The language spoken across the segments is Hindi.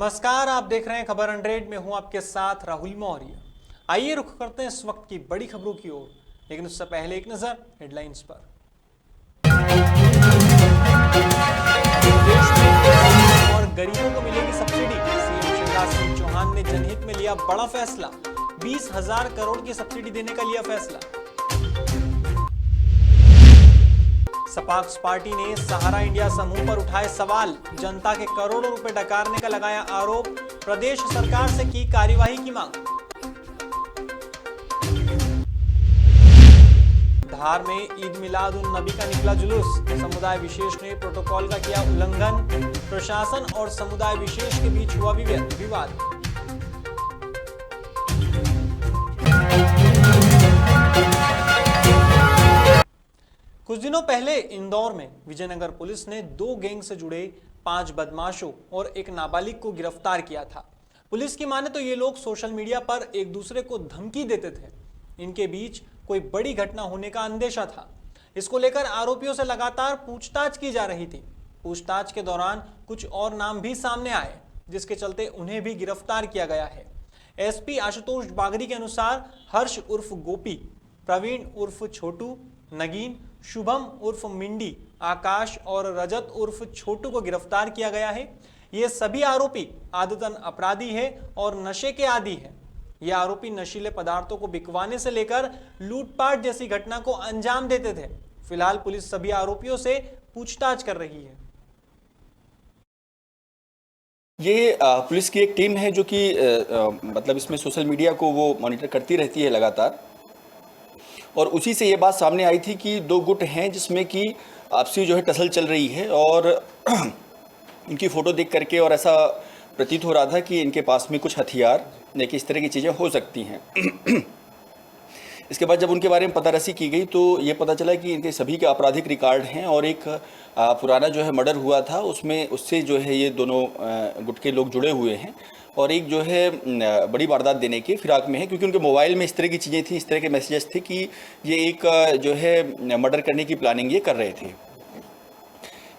नमस्कार, आप देख रहे हैं खबर 100 में हूं आपके साथ राहुल मौर्य। आइए रुख करते हैं इस वक्त की बड़ी खबरों की ओर, लेकिन उससे पहले एक नजर हेडलाइंस पर। देश में और गरीबों को मिलेगी सब्सिडी। सीएम शिवराज सिंह चौहान ने जनहित में लिया बड़ा फैसला, 20,000 करोड़ की सब्सिडी देने का लिया फैसला। सपाक्स पार्टी ने सहारा इंडिया समूह पर उठाए सवाल, जनता के करोड़ों रुपए डकारने का लगाया आरोप, प्रदेश सरकार से की कार्यवाही की मांग। धार में ईद मिलाद उन नबी का निकला जुलूस, समुदाय विशेष ने प्रोटोकॉल का किया उल्लंघन, प्रशासन और समुदाय विशेष के बीच हुआ विवाद। कुछ दिनों पहले इंदौर में विजयनगर पुलिस ने 2 गैंग से जुड़े 5 बदमाशों और एक नाबालिग को गिरफ्तार किया था। पुलिस की माने तो ये लोग सोशल मीडिया पर एक दूसरे को धमकी देते थे। इनके बीच कोई बड़ी घटना होने का अंदेशा था। इसको लेकर आरोपियों से लगातार पूछताछ की जा रही थी। पूछताछ के दौरान कुछ और नाम भी सामने आए, जिसके चलते उन्हें भी गिरफ्तार किया गया है। एसपी आशुतोष बागरी के अनुसार हर्ष उर्फ गोपी, प्रवीण उर्फ छोटू, नगीन, शुभम उर्फ मिंडी, आकाश और रजत उर्फ छोटू को गिरफ्तार किया गया है। ये सभी आरोपी आदतन अपराधी है और नशे के आदी है। ये आरोपी नशीले पदार्थों को बिकवाने से लेकर लूटपाट जैसी घटना को अंजाम देते थे। फिलहाल पुलिस सभी आरोपियों से पूछताछ कर रही है। ये पुलिस की एक टीम है जो कि मतलब इसमें सोशल मीडिया को वो मॉनिटर करती रहती है लगातार, और उसी से ये बात सामने आई थी कि 2 गुट हैं जिसमें कि आपसी जो है टसल चल रही है, और इनकी फ़ोटो देख करके और ऐसा प्रतीत हो रहा था कि इनके पास में कुछ हथियार या कि इस तरह की चीज़ें हो सकती हैं। इसके बाद जब उनके बारे में पतारसी की गई तो ये पता चला कि इनके सभी के आपराधिक रिकॉर्ड हैं, और एक पुराना जो है मर्डर हुआ था उससे जो है ये दोनों गुट के लोग जुड़े हुए हैं, और एक जो है बड़ी वारदात देने के फिराक में है, क्योंकि उनके मोबाइल में इस तरह की चीज़ें थी, इस तरह के मैसेजेस थे कि ये एक जो है मर्डर करने की प्लानिंग ये कर रहे थे।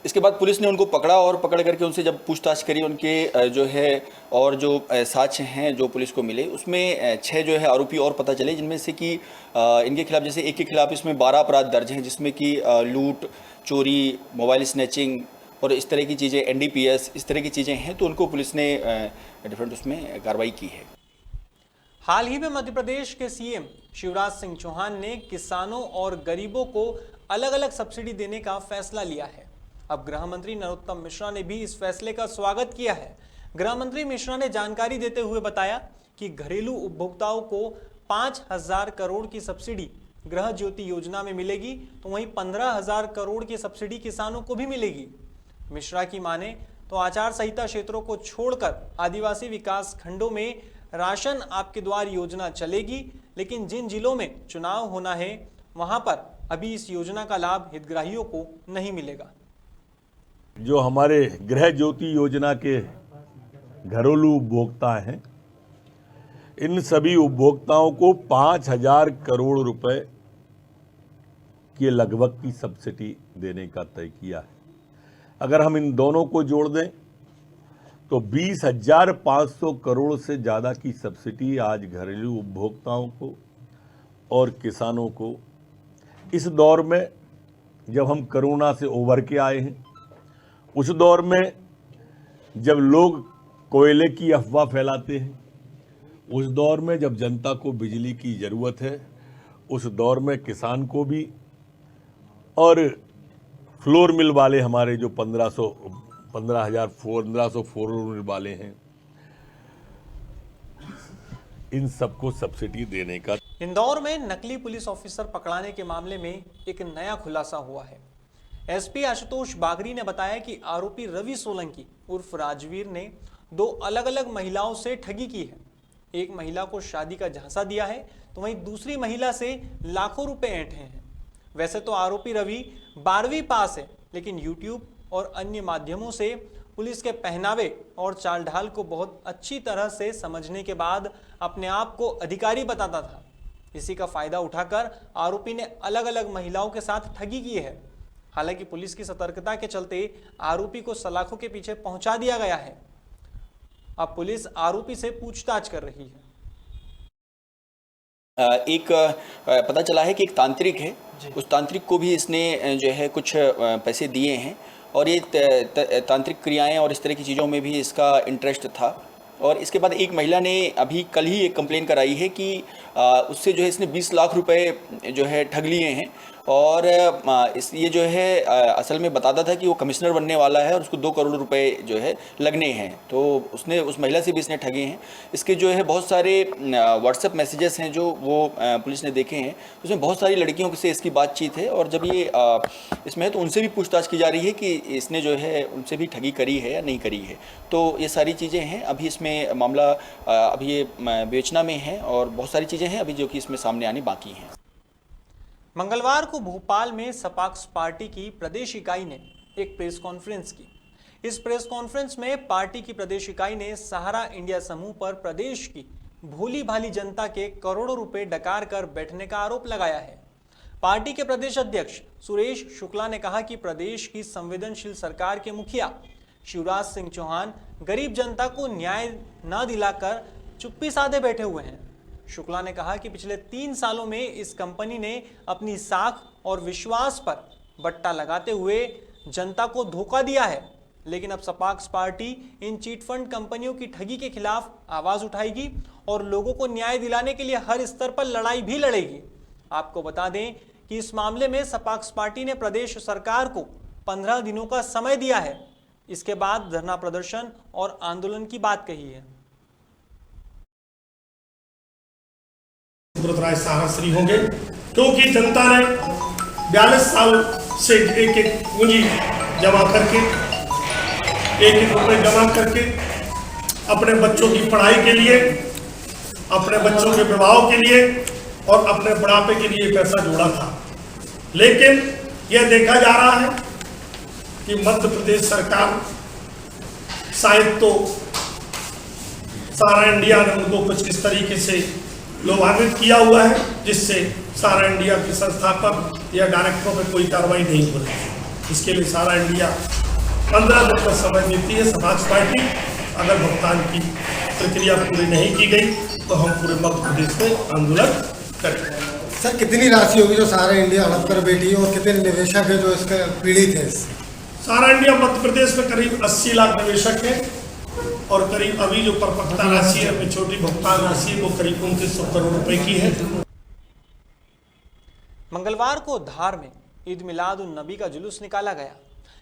इसके बाद पुलिस ने उनको पकड़ा, और पकड़ करके उनसे जब पूछताछ करी, उनके जो है और जो साक्ष्य हैं जो पुलिस को मिले, उसमें 6 जो है आरोपी और पता चले, जिनमें से कि इनके खिलाफ, जैसे एक के खिलाफ इसमें 12 अपराध दर्ज हैं, जिसमें कि लूट, चोरी, मोबाइल स्नैचिंग और इस तरह की चीज़ें, NDPS, इस तरह की चीज़ें हैं। तो उनको पुलिस ने डिफरेंट उसमें कार्रवाई की है। हाल ही में मध्य प्रदेश के सीएम शिवराज सिंह चौहान ने किसानों और गरीबों को अलग अलग सब्सिडी देने का फैसला लिया है। अब गृह मंत्री नरोत्तम मिश्रा ने भी इस फैसले का स्वागत किया है। गृह मंत्री मिश्रा ने जानकारी देते हुए बताया कि घरेलू उपभोक्ताओं को 5,000 करोड़ की सब्सिडी गृह ज्योति योजना में मिलेगी, तो वहीं 15,000 करोड़ की सब्सिडी किसानों को भी मिलेगी। मिश्रा की माने तो आचार संहिता क्षेत्रों को छोड़कर आदिवासी विकास खंडों में राशन आपके द्वार योजना चलेगी, लेकिन जिन जिलों में चुनाव होना है वहां पर अभी इस योजना का लाभ हितग्राहियों को नहीं मिलेगा। जो हमारे गृह ज्योति योजना के घरेलू उपभोक्ता हैं, इन सभी उपभोक्ताओं को 5,000 करोड़ रुपए के लगभग की सब्सिडी देने का तय किया है। अगर हम इन दोनों को जोड़ दें तो 20,500 करोड़ से ज़्यादा की सब्सिडी आज घरेलू उपभोक्ताओं को और किसानों को, इस दौर में जब हम कोरोना से उभर के आए हैं, उस दौर में जब लोग कोयले की अफवाह फैलाते हैं, उस दौर में जब जनता को बिजली की ज़रूरत है, उस दौर में किसान को भी, और फ्लोर मिल वाले हमारे जो 15,000 फ्लोर मिल वाले हैं, इन सबको सब्सिडी देने का। इंदौर में नकली पुलिस ऑफिसर पकड़ाने के मामले में एक नया खुलासा हुआ है। एसपी आशुतोष बागरी ने बताया कि आरोपी रवि सोलंकी उर्फ राजवीर ने 2 अलग अलग महिलाओं से ठगी की है। एक महिला को शादी का झांसा दिया है, तो वहीं दूसरी महिला से लाखों रुपए ऐंठे हैं। वैसे तो आरोपी रवि 12वीं पास है, लेकिन यूट्यूब और अन्य माध्यमों से पुलिस के पहनावे और चाल ढाल को बहुत अच्छी तरह से समझने के बाद अपने आप को अधिकारी बताता था। इसी का फायदा उठाकर आरोपी ने अलग अलग महिलाओं के साथ ठगी की है। हालांकि पुलिस की सतर्कता के चलते आरोपी को सलाखों के पीछे पहुंचा दिया गया है। अब पुलिस आरोपी से पूछताछ कर रही है। एक पता चला है कि एक तांत्रिक है, उस तांत्रिक को भी इसने जो है कुछ पैसे दिए हैं और ये तांत्रिक क्रियाएं और इस तरह की चीज़ों में भी इसका इंटरेस्ट था। और इसके बाद एक महिला ने अभी कल ही एक कंप्लेन कराई है कि उससे जो है इसने 20 लाख रुपए जो है ठग लिए हैं और ये जो है असल में बताता था कि वो कमिश्नर बनने वाला है और उसको 2 करोड़ रुपए जो है लगने हैं। तो उसने उस महिला से भी इसने ठगे हैं। इसके जो है बहुत सारे व्हाट्सएप मैसेजेस हैं जो वो पुलिस ने देखे हैं, उसमें बहुत सारी लड़कियों से इसकी बातचीत है और जब ये इसमें है तो उनसे भी पूछताछ की जा रही है कि इसने जो है उनसे भी ठगी करी है या नहीं करी है। तो ये सारी चीज़ें हैं। अभी इसमें मामला अभी ये विवेचना में है और बहुत सारी चीज़ें हैं अभी जो कि इसमें सामने आनी बाकी हैं। मंगलवार को भोपाल में सपाक्स पार्टी की प्रदेश इकाई ने एक प्रेस कॉन्फ्रेंस की। इस प्रेस कॉन्फ्रेंस में पार्टी की प्रदेश इकाई ने सहारा इंडिया समूह पर प्रदेश की भोली भाली जनता के करोड़ों रुपए डकार कर बैठने का आरोप लगाया है। पार्टी के प्रदेश अध्यक्ष सुरेश शुक्ला ने कहा कि प्रदेश की संवेदनशील सरकार के मुखिया शिवराज सिंह चौहान गरीब जनता को न्याय न दिलाकर चुप्पी साधे बैठे हुए हैं। शुक्ला ने कहा कि पिछले 3 सालों में इस कंपनी ने अपनी साख और विश्वास पर बट्टा लगाते हुए जनता को धोखा दिया है, लेकिन अब सपाक्स पार्टी इन चीटफंड कंपनियों की ठगी के खिलाफ आवाज उठाएगी और लोगों को न्याय दिलाने के लिए हर स्तर पर लड़ाई भी लड़ेगी। आपको बता दें कि इस मामले में सपाक्स पार्टी ने प्रदेश सरकार को 15 दिनों का समय दिया है। इसके बाद धरना प्रदर्शन और आंदोलन की बात कही है। राय साहसी होंगे क्योंकि जनता ने 42 साल से एक पूंजी जमा करके एक रुपए जमा करके अपने बच्चों की पढ़ाई के लिए, अपने बच्चों के विवाह के लिए और अपने बुढ़ापे के लिए पैसा जोड़ा था। लेकिन यह देखा जा रहा है कि मध्य प्रदेश सरकार शायद तो सारा इंडिया ने उनको कुछ इस तरीके से लोभान्वित किया हुआ है जिससे सारा इंडिया के संस्थापक या डायरेक्टरों पर कोई कार्रवाई नहीं हो रही। इसके लिए सारा इंडिया 15 दिन का समय देती है सपाक्स पार्टी। अगर भुगतान की प्रक्रिया पूरी नहीं की गई तो हम पूरे मध्य प्रदेश में आंदोलन करेंगे। सर, कितनी राशि होगी जो सारा इंडिया हड़प कर बैठी है और कितने निवेशक है जो इसके पीड़ित है? सारा इंडिया मध्य प्रदेश में करीब 80 लाख निवेशक है और करीब अभी जो परपक्वता राशि है, अपनी छोटी भुगतान राशि है, वो करीब 2900 करोड़ रुपए की है। मंगलवार को धार में ईद मिलाद उन नबी का जुलूस निकाला गया,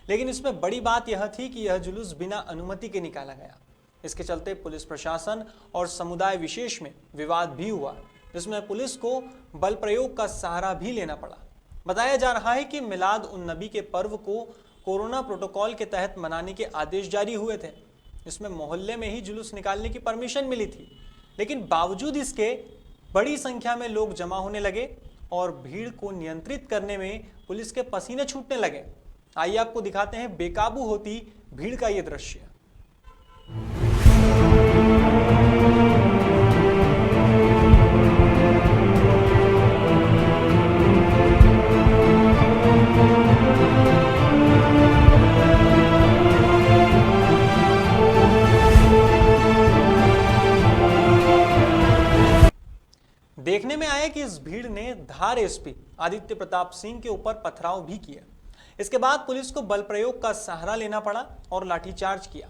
लेकिन इसमें बड़ी बात यह थी कि यह जुलूस बिना अनुमति के निकाला गया। इसके चलते पुलिस प्रशासन और समुदाय विशेष में विवाद भी हुआ, जिसमें पुलिस को बल प्रयोग का सहारा भी लेना पड़ा। बताया जा रहा है कि मिलाद उन नबी के पर्व को कोरोना प्रोटोकॉल के तहत मनाने के आदेश जारी हुए थे। इसमें मोहल्ले में ही जुलूस निकालने की परमिशन मिली थी, लेकिन बावजूद इसके बड़ी संख्या में लोग जमा होने लगे और भीड़ को नियंत्रित करने में पुलिस के पसीने छूटने लगे। आइए आपको दिखाते हैं बेकाबू होती भीड़ का ये दृश्य। देखने में आया कि इस भीड़ ने धार एसपी आदित्य प्रताप सिंह के ऊपर पथराव भी किया। इसके बाद पुलिस को बल प्रयोग का सहारा लेना पड़ा और लाठीचार्ज किया।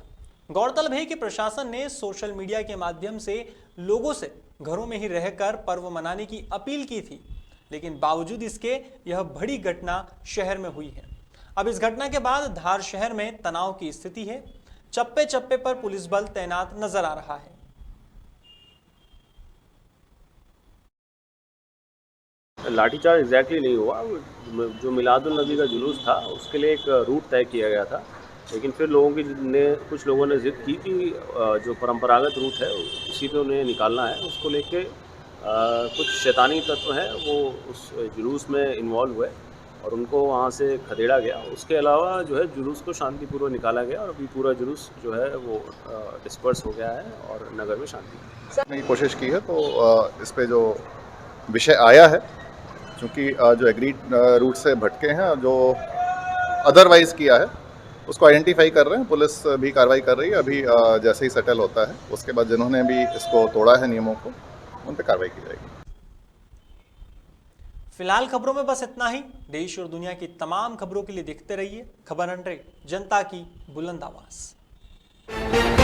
गौरतलब है कि प्रशासन ने सोशल मीडिया के माध्यम से लोगों से घरों में ही रहकर पर्व मनाने की अपील की थी, लेकिन बावजूद इसके यह बड़ी घटना शहर में हुई है। अब इस घटना के बाद धार शहर में तनाव की स्थिति है। चप्पे चप्पे पर पुलिस बल तैनात नजर आ रहा है। लाठीचार्ज एग्जैक्टली नहीं हुआ। जो मिलादुल नबी का जुलूस था उसके लिए एक रूट तय किया गया था, लेकिन फिर कुछ लोगों ने जिद की कि जो परंपरागत रूट है उसी पे उन्हें निकालना है। उसको लेके कुछ शैतानी तत्व हैं वो उस जुलूस में इन्वॉल्व हुए और उनको वहाँ से खदेड़ा गया। उसके अलावा जो है जुलूस को शांतिपूर्वक निकाला गया और अभी पूरा जुलूस जो है वो डिस्पर्स हो गया है और नगर में शांति करने की कोशिश की है। तो इस पे जो विषय आया है, क्योंकि जो एग्रीड रूट से भटके हैं, जो अदरवाइज़ किया है, उसको आइडेंटिफाई कर रहे हैं, पुलिस भी कार्रवाई कर रही है। अभी जैसे ही सेटल होता है उसके बाद जिन्होंने भी इसको तोड़ा है नियमों को, उन पर कार्रवाई की जाएगी। फिलहाल खबरों में बस इतना ही। देश और दुनिया की तमाम खबरों के लिए देखते रहिए खबर 100, जनता की बुलंद आवाज।